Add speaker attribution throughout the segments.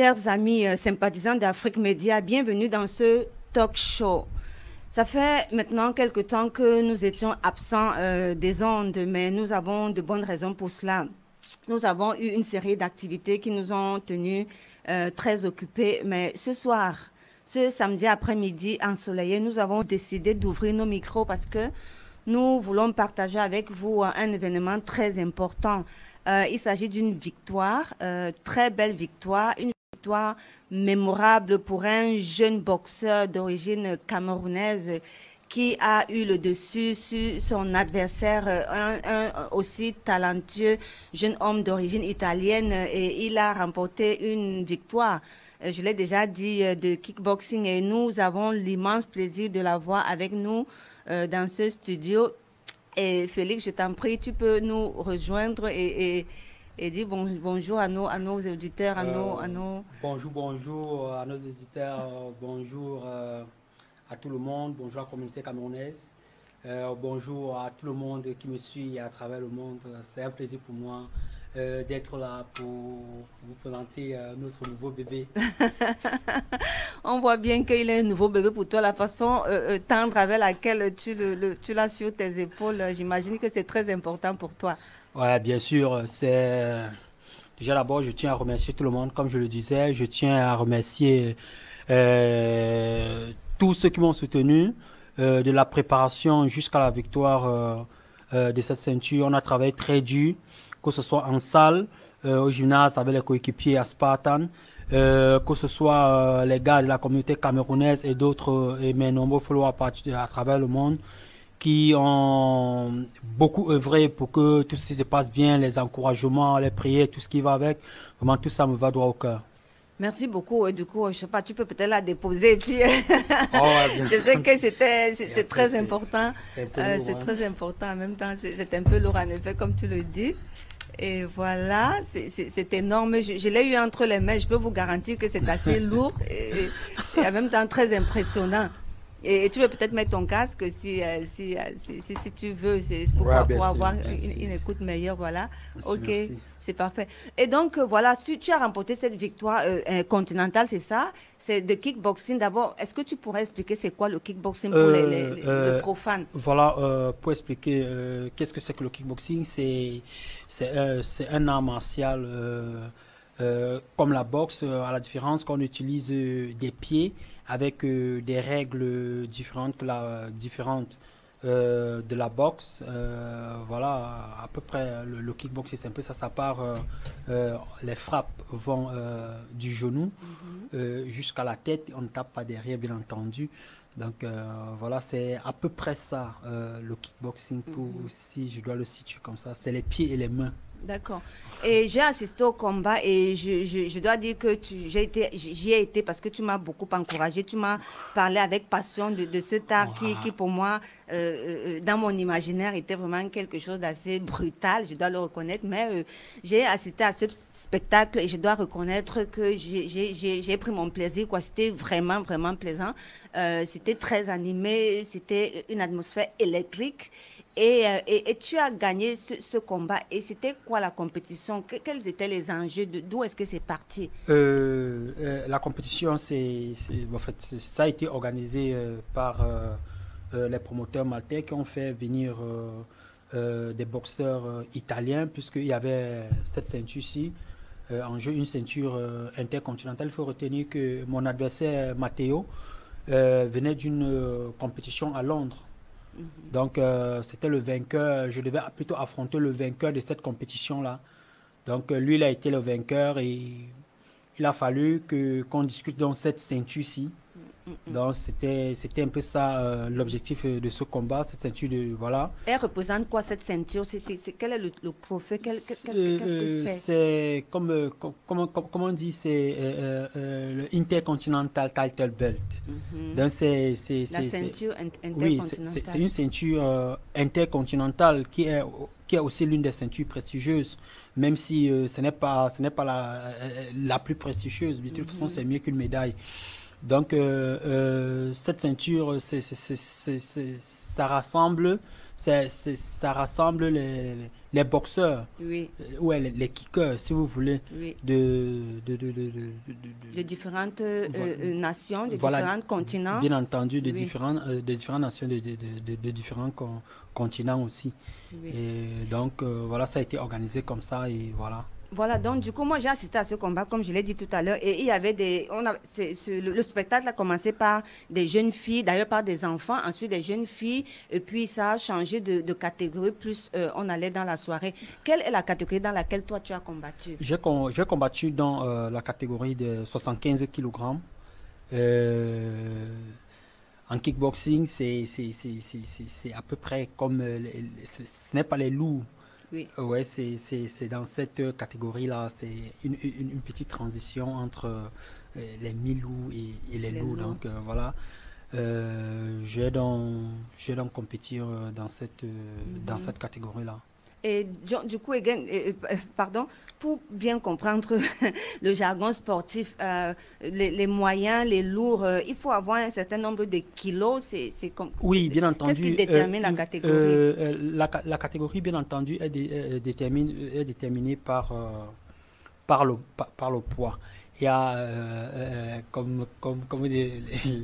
Speaker 1: chers amis sympathisants d'Afrique Média, bienvenue dans ce talk show. Ça fait maintenant quelque temps que nous étions absents des ondes, mais nous avons de bonnes raisons pour cela. Nous avons eu une série d'activités qui nous ont tenus très occupés, mais ce soir, ce samedi après-midi ensoleillé, nous avons décidé d'ouvrir nos micros parce que nous voulons partager avec vous un événement très important. Il s'agit d'une victoire, très belle victoire, une victoire mémorable pour un jeune boxeur d'origine camerounaise qui a eu le dessus sur son adversaire, un aussi talentueux jeune homme d'origine italienne, et il a remporté une victoire. Je l'ai déjà dit, de kickboxing, et nous avons l'immense plaisir de l'avoir avec nous dans ce studio. Et Félix, je t'en prie, tu peux nous rejoindre et dire bonjour à nos auditeurs, à nos...
Speaker 2: Bonjour à nos auditeurs, bonjour à tout le monde, bonjour à la communauté camerounaise, bonjour à tout le monde qui me suit à travers le monde. C'est un plaisir pour moi d'être là pour vous présenter notre nouveau bébé.
Speaker 1: On voit bien qu'il est un nouveau bébé pour toi, la façon tendre avec laquelle tu l'as sur tes épaules. J'imagine que c'est très important pour toi.
Speaker 2: Ouais, bien sûr. Déjà d'abord, je tiens à remercier tout le monde. Comme je le disais, je tiens à remercier tous ceux qui m'ont soutenu de la préparation jusqu'à la victoire de cette ceinture. On a travaillé très dur, que ce soit en salle, au gymnase avec les coéquipiers à Spartan, que ce soit les gars de la communauté camerounaise et d'autres, et mes nombreux followers à travers le monde, qui ont beaucoup œuvré pour que tout ce qui se passe bien, les encouragements, les prières, tout ce qui va avec. Vraiment, tout ça me va droit au cœur.
Speaker 1: Merci beaucoup. Du coup, je sais pas, tu peux peut-être la déposer. Puis,
Speaker 2: ouais,
Speaker 1: je sais que c'est très important. C'est très important. En même temps, c'est un peu lourd en effet, comme tu le dis. Et voilà, c'est énorme. Je l'ai eu entre les mains. Je peux vous garantir que c'est assez lourd et en même temps très impressionnant. Et tu veux peut-être mettre ton casque si tu veux, c'est pour avoir une écoute meilleure, voilà.
Speaker 2: Merci,
Speaker 1: ok,
Speaker 2: merci.
Speaker 1: C'est parfait. Et donc, voilà, tu as remporté cette victoire continentale, c'est ça? C'est de kickboxing. D'abord, est-ce que tu pourrais expliquer c'est quoi le kickboxing pour les profanes?
Speaker 2: Voilà, pour expliquer qu'est-ce que c'est que le kickboxing, c'est un art martial comme la boxe, à la différence qu'on utilise des pieds avec des règles différentes de la boxe. Voilà, à peu près le kickboxing, c'est un peu ça. Ça part, les frappes vont du genou jusqu'à la tête. On ne tape pas derrière, bien entendu. Donc voilà, c'est à peu près ça, le kickboxing, si je dois le situer comme ça. C'est les pieds et les mains.
Speaker 1: D'accord. Et j'ai assisté au combat et je dois dire que j'y ai été parce que tu m'as beaucoup encouragé. Tu m'as parlé avec passion de cet art qui pour moi, dans mon imaginaire, était vraiment quelque chose d'assez brutal, je dois le reconnaître. Mais j'ai assisté à ce spectacle et je dois reconnaître que j'ai pris mon plaisir, quoi. C'était vraiment, vraiment plaisant. C'était très animé, c'était une atmosphère électrique. Et tu as gagné ce combat. Et c'était quoi la compétition? Quels étaient les enjeux? D'où est-ce que c'est parti?
Speaker 2: La compétition, en fait, ça a été organisé par les promoteurs maltais qui ont fait venir des boxeurs italiens, puisqu'il y avait cette ceinture-ci en jeu, une ceinture intercontinentale. Il faut retenir que mon adversaire, Matteo, venait d'une compétition à Londres. Donc, c'était le vainqueur. Je devais plutôt affronter le vainqueur de cette compétition-là. Donc, lui, il a été le vainqueur et il a fallu qu'on discute dans cette ceinture-ci. Donc, c'était un peu ça l'objectif de ce combat, cette ceinture de... Voilà.
Speaker 1: Elle représente quoi, cette ceinture? Quel est le trophée? Qu'est-ce que c'est?
Speaker 2: C'est comme on dit, c'est le Intercontinental Title Belt. Donc,
Speaker 1: la ceinture intercontinentale.
Speaker 2: Oui, c'est une ceinture intercontinentale qui est aussi l'une des ceintures prestigieuses, même si ce n'est pas la plus prestigieuse. De toute façon, c'est mieux qu'une médaille. Donc, cette ceinture, ça rassemble ça rassemble les boxeurs,
Speaker 1: Oui,
Speaker 2: ouais, les kickers, si vous voulez,
Speaker 1: oui. De différentes nations, de
Speaker 2: voilà,
Speaker 1: différents continents.
Speaker 2: bien entendu,
Speaker 1: Oui,
Speaker 2: de différentes nations, de différents continents aussi.
Speaker 1: oui.
Speaker 2: Et donc, voilà, ça a été organisé comme ça et voilà.
Speaker 1: Voilà, donc du coup, moi j'ai assisté à ce combat, comme je l'ai dit tout à l'heure, et il y avait le spectacle a commencé par des jeunes filles, d'ailleurs par des enfants, ensuite des jeunes filles, et puis ça a changé de catégorie, plus on allait dans la soirée. Quelle est la catégorie dans laquelle toi tu as combattu?
Speaker 2: J'ai combattu dans la catégorie de 75 kilogrammes. Euh, En kickboxing, c'est à peu près comme... ce n'est pas les loups.
Speaker 1: Oui,
Speaker 2: Ouais, c'est dans cette catégorie-là. C'est une petite transition entre les mi-loups et les
Speaker 1: les
Speaker 2: loups.
Speaker 1: loups.
Speaker 2: Donc voilà. Je vais donc compétir dans
Speaker 1: Mhm.
Speaker 2: cette catégorie-là.
Speaker 1: Et du coup, pardon, pour bien comprendre le jargon sportif, les moyens, les lourds, il faut avoir un certain nombre de kilos.
Speaker 2: Oui, bien
Speaker 1: Qu'est-ce qui
Speaker 2: entendu.
Speaker 1: détermine la catégorie?
Speaker 2: La catégorie, bien entendu, est déterminée par le poids. Il y a, comme les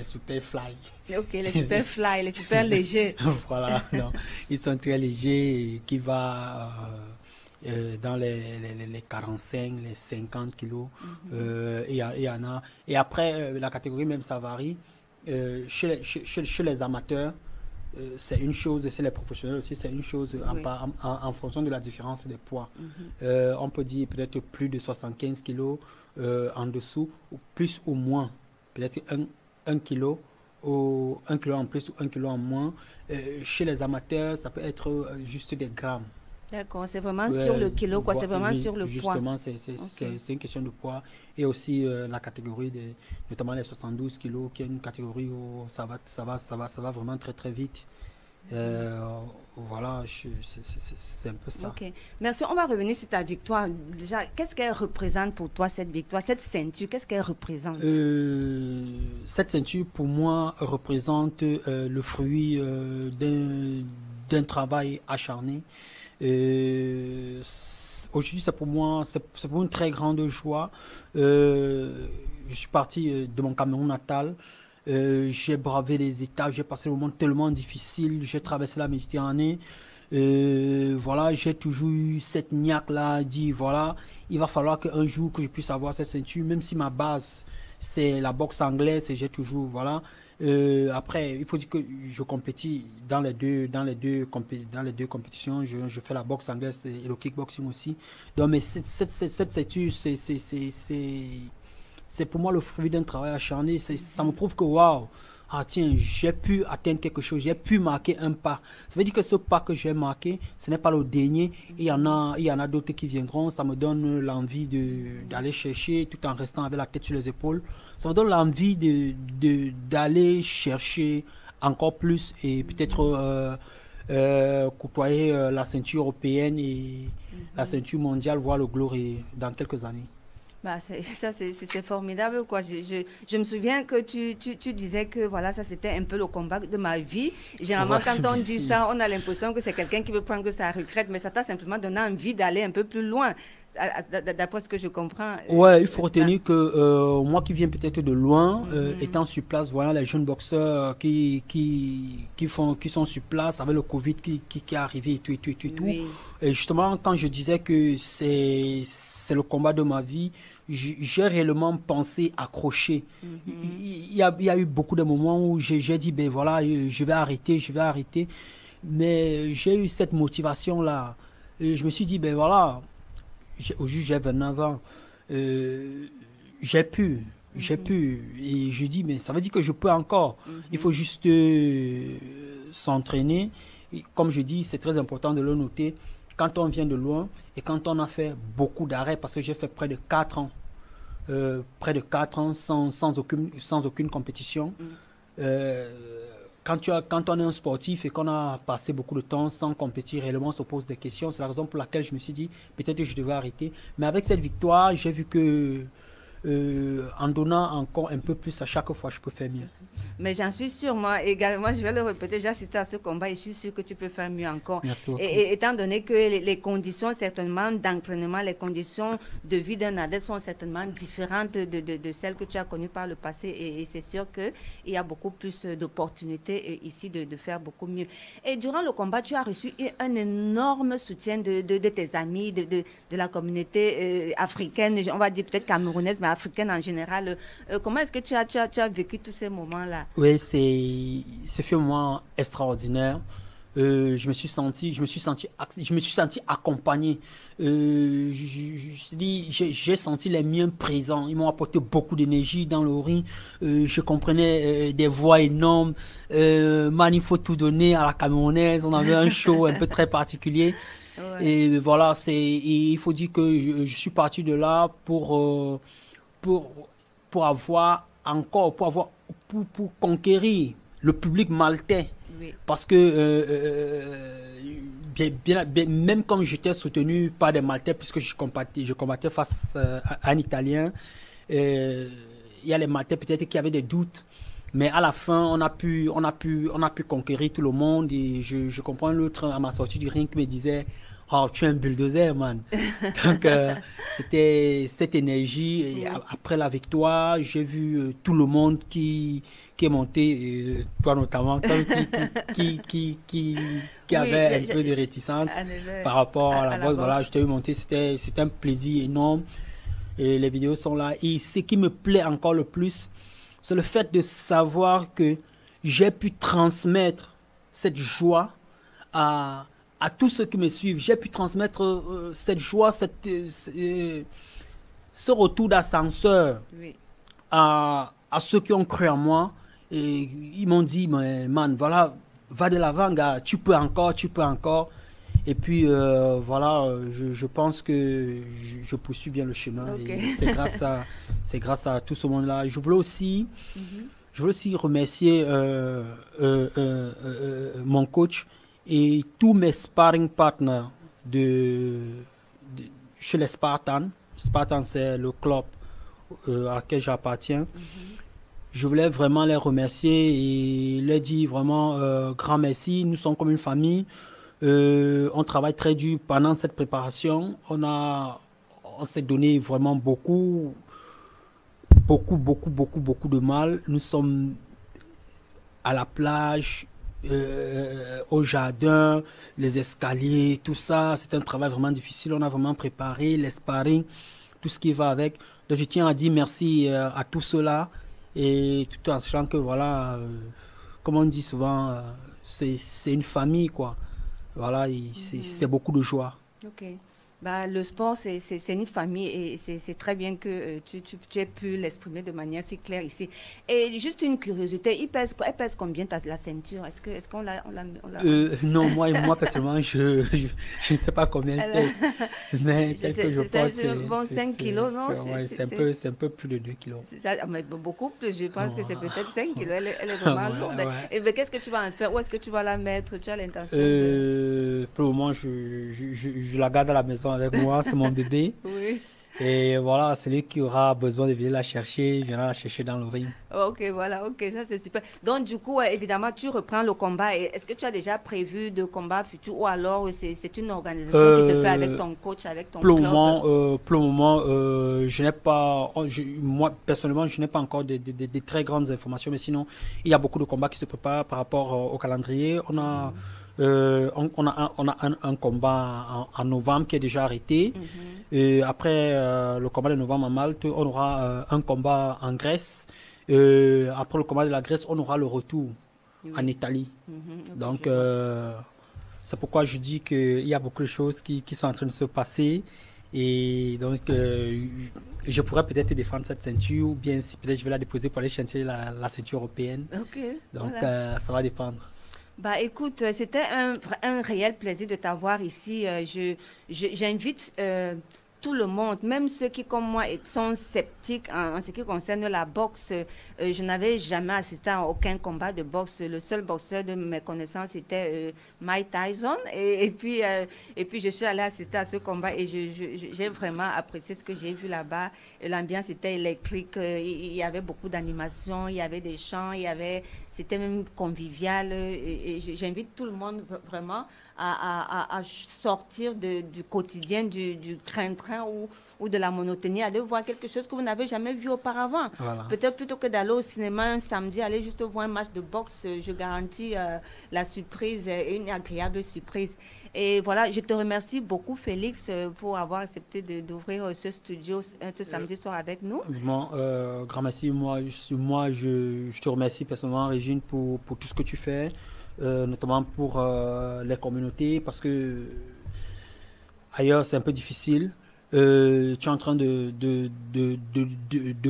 Speaker 2: Superfly.
Speaker 1: Ok, les super fly, les super légers.
Speaker 2: Voilà, non. Ils sont très légers, qui va dans les 45, les 50 kilos. Il y en a. Et après, la catégorie même, ça varie. Chez les amateurs, c'est une chose, et chez les professionnels aussi, c'est une chose
Speaker 1: Oui.
Speaker 2: en fonction de la différence des poids.
Speaker 1: Mhm.
Speaker 2: On peut dire peut-être plus de 75 kilos en dessous, ou plus ou moins, peut-être un kilo, ou un kilo en plus ou un kilo en moins. Chez les amateurs, ça peut être juste des grammes.
Speaker 1: D'accord, c'est vraiment sur
Speaker 2: Ouais,
Speaker 1: le kilo, quoi. C'est vraiment
Speaker 2: oui,
Speaker 1: sur le poids.
Speaker 2: justement,
Speaker 1: Ok.
Speaker 2: c'est une question de poids. Et aussi la catégorie, notamment les 72 kilos, qui est une catégorie où ça va vraiment très très vite. Euh, voilà, c'est un peu ça.
Speaker 1: Ok. Merci. On va revenir sur ta victoire. Déjà, qu'est-ce qu'elle représente pour toi, cette victoire, cette ceinture, qu'est-ce qu'elle représente?
Speaker 2: Cette ceinture, pour moi, représente le fruit d'un travail acharné. Aujourd'hui, c'est pour moi, c'est pour une très grande joie. Je suis parti de mon Cameroun natal. J'ai bravé les étapes, j'ai passé des moments tellement difficiles, j'ai traversé la Méditerranée. Voilà, j'ai toujours eu cette niaque-là, dit voilà, il va falloir qu'un jour que je puisse avoir cette ceinture, même si ma base c'est la boxe anglaise, et j'ai toujours, voilà. Après, il faut dire que je compétis dans les deux compétitions. Je fais la boxe anglaise et le kickboxing aussi. Donc, mais cette ceinture, c'est pour moi le fruit d'un travail acharné. Ça me prouve que, waouh, ah tiens, j'ai pu atteindre quelque chose, j'ai pu marquer un pas. Ça veut dire que ce pas que j'ai marqué, ce n'est pas le dernier. Il y en a d'autres qui viendront. Ça me donne l'envie d'aller chercher tout en restant avec la tête sur les épaules. Ça me donne l'envie d'aller chercher encore plus et peut-être côtoyer la ceinture européenne et la
Speaker 1: Mhm.
Speaker 2: ceinture mondiale, voir le glory dans quelques années.
Speaker 1: Bah, c'est formidable, quoi. Je me souviens que tu disais que voilà, ça c'était un peu le combat de ma vie. Généralement,
Speaker 2: Ouais,
Speaker 1: quand on dit
Speaker 2: merci.
Speaker 1: ça, on a l'impression que c'est quelqu'un qui veut prendre sa retraite, mais ça t'a simplement donné envie d'aller un peu plus loin, d'après ce que je comprends.
Speaker 2: Ouais, il faut
Speaker 1: Là.
Speaker 2: retenir que moi qui viens peut-être de loin,
Speaker 1: Mhm.
Speaker 2: étant sur place, voyant les jeunes boxeurs qui sont sur place avec le Covid qui est arrivé et tout, et tout, et tout, et tout.
Speaker 1: Oui.
Speaker 2: Et justement, quand je disais que c'est le combat de ma vie, j'ai réellement pensé accrocher.
Speaker 1: Mhm.
Speaker 2: Il y a eu beaucoup de moments où j'ai dit, ben voilà, je vais arrêter, je vais arrêter. Mais j'ai eu cette motivation-là. Et je me suis dit, ben voilà, au juge, j'ai 29 ans. Euh, j'ai pu, j'ai
Speaker 1: Mhm.
Speaker 2: pu. Et je dis, mais ça veut dire que je peux encore. Il
Speaker 1: Mhm.
Speaker 2: faut juste s'entraîner. Et comme je dis, c'est très important de le noter. Quand on vient de loin et quand on a fait beaucoup d'arrêts, parce que j'ai fait près de 4 ans sans aucune compétition.
Speaker 1: Mhm.
Speaker 2: Euh, quand on est un sportif et qu'on a passé beaucoup de temps sans compétir, réellement on se pose des questions. C'est la raison pour laquelle je me suis dit, peut-être que je devais arrêter. Mais avec cette victoire, j'ai vu que en donnant encore un peu plus à chaque fois, je peux faire mieux.
Speaker 1: Mais j'en suis sûre, moi également, je vais le répéter, j'ai assisté à ce combat et je suis sûre que tu peux faire mieux encore.
Speaker 2: Merci beaucoup.
Speaker 1: Et étant donné que les conditions certainement d'entraînement, les conditions de vie d'un adepte sont certainement différentes de celles que tu as connues par le passé et c'est sûr qu'il y a beaucoup plus d'opportunités ici de faire beaucoup mieux. Et durant le combat, tu as reçu un énorme soutien de tes amis, de la communauté africaine, on va dire peut-être camerounaise, mais africaine en général. Comment est-ce que tu as vécu tous ces moments-là?
Speaker 2: Oui, c'est un moment extraordinaire. Je me suis senti accompagné. J'ai senti les miens présents. Ils m'ont apporté beaucoup d'énergie dans le ring. Je comprenais des voix énormes. Man, il faut tout donner à la camerounaise. On avait un show un peu très particulier. Ouais. Et voilà, il faut dire que je suis parti de là pour conquérir le public maltais. Oui. Parce que même comme j'étais soutenu par des Maltais, puisque je combattais face à un Italien, il y a les Maltais peut-être qui avaient des doutes. Mais à la fin, on a pu conquérir tout le monde. Et je comprends l'autre à ma sortie du ring qui me disait: oh, tu es un bulldozer, man. Donc, c'était cette énergie. Et après la victoire, j'ai vu tout le monde qui est monté, toi notamment, qui avait un peu de réticence par rapport à la boxe. Voilà, je t'ai vu monter. C'était un plaisir énorme. Et les vidéos sont là. Et ce qui me plaît encore le plus, c'est le fait de savoir que j'ai pu transmettre cette joie à tous ceux qui me suivent. J'ai pu transmettre cette joie, ce retour d'ascenseur à ceux qui ont cru en moi. Et ils m'ont dit: man, voilà, va de l'avant, gars, tu peux encore. Et puis voilà, je pense que je poursuis bien le chemin. Okay. C'est grâce à tout ce monde-là. Je voulais aussi remercier mon coach et tous mes sparring partners chez les Spartans. Spartan, c'est le club à laquelle j'appartiens. Je voulais vraiment les remercier et leur dire vraiment grand merci. Nous sommes comme une famille. On travaille très dur pendant cette préparation. On s'est donné vraiment beaucoup de mal. Nous sommes à la plage, au jardin, les escaliers, tout ça. C'est un travail vraiment difficile. On a vraiment préparé les sparring, tout ce qui va avec. Donc je tiens à dire merci à tous ceux-là. Et tout en sachant que voilà, comme on dit souvent, c'est une famille, quoi. Voilà, c'est beaucoup de joie.
Speaker 1: Ok. Bah, le sport, c'est une famille et c'est très bien que tu aies pu l'exprimer de manière si claire ici. Et juste une curiosité, elle pèse combien la ceinture? Est-ce qu'on l'a
Speaker 2: non, moi personnellement, je ne sais pas combien elle pèse. Mais celle que je pense,
Speaker 1: c'est bon 5 kilos, non?
Speaker 2: C'est un peu plus de 2 kilos.
Speaker 1: Mais beaucoup plus, je pense que c'est peut-être 5 kilos. Elle est vraiment lourde. Et qu'est-ce que tu vas en faire? Où est-ce que tu vas la mettre? Tu as l'intention
Speaker 2: Pour le moment, je la garde à la maison avec moi, c'est mon bébé.
Speaker 1: Oui.
Speaker 2: Et voilà, celui qui aura besoin de venir la chercher, viendra la chercher dans le ring.
Speaker 1: Ok, voilà, ok, ça c'est super. Donc du coup, évidemment, tu reprends le combat. Est-ce que tu as déjà prévu de combat futur ou alors c'est une organisation qui se fait avec ton coach, avec ton club?
Speaker 2: Pour le moment, je n'ai pas, moi personnellement, je n'ai pas encore de très grandes informations, mais sinon, il y a beaucoup de combats qui se préparent par rapport au calendrier. On a un combat en novembre qui est déjà arrêté. Et après le combat de novembre à Malte, on aura un combat en Grèce. Après le combat de la Grèce, on aura le retour en Italie. Donc, c'est pourquoi je dis qu'il y a beaucoup de choses qui sont en train de se passer. Et donc, je pourrais peut-être défendre cette ceinture ou bien si peut-être je vais la déposer pour aller chercher la ceinture européenne. Donc, voilà. Ça va dépendre.
Speaker 1: Bah écoute, c'était un réel plaisir de t'avoir ici. J'invite tout le monde, même ceux qui, comme moi, sont sceptiques en ce qui concerne la boxe. Je n'avais jamais assisté à aucun combat de boxe. Le seul boxeur de mes connaissances était Mike Tyson. Et puis, je suis allée assister à ce combat et j'ai vraiment apprécié ce que j'ai vu là-bas. L'ambiance était électrique. Il y avait beaucoup d'animation, il y avait des chants, c'était même convivial. Et j'invite tout le monde vraiment à sortir du quotidien, du train-train ou de la monotonie, aller voir quelque chose que vous n'avez jamais vu auparavant.
Speaker 2: Voilà.
Speaker 1: Peut-être plutôt que d'aller au cinéma un samedi, aller juste voir un match de boxe, je garantis la surprise, une agréable surprise. Et voilà, je te remercie beaucoup, Félix, pour avoir accepté d'ouvrir ce studio ce samedi soir avec nous.
Speaker 2: Vraiment, grand merci. Moi, je te remercie personnellement, Régine, pour tout ce que tu fais. Notamment pour les communautés, parce que ailleurs c'est un peu difficile. Tu es en train de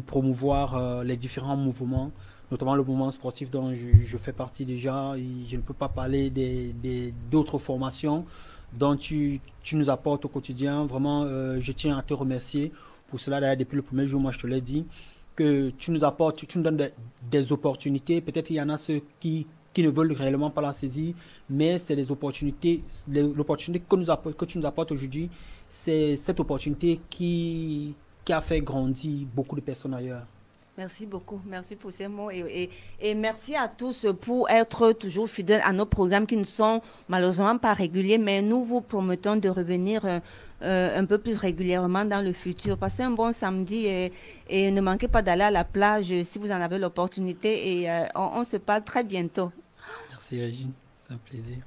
Speaker 2: promouvoir les différents mouvements, notamment le mouvement sportif dont je fais partie déjà. Et je ne peux pas parler d'autres formations dont tu nous apportes au quotidien. Vraiment, je tiens à te remercier pour cela. D'ailleurs, depuis le premier jour, moi je te l'ai dit, que tu nous apportes, tu nous donnes des opportunités. Peut-être il y en a ceux qui ne veulent réellement pas la saisir, mais c'est les opportunités, l'opportunité que tu nous apportes aujourd'hui, c'est cette opportunité qui a fait grandir beaucoup de personnes ailleurs.
Speaker 1: Merci beaucoup, merci pour ces mots et merci à tous pour être toujours fidèles à nos programmes qui ne sont malheureusement pas réguliers, mais nous vous promettons de revenir un peu plus régulièrement dans le futur. Passez un bon samedi et ne manquez pas d'aller à la plage si vous en avez l'opportunité et on se parle très bientôt.
Speaker 2: Merci Régine, c'est un plaisir.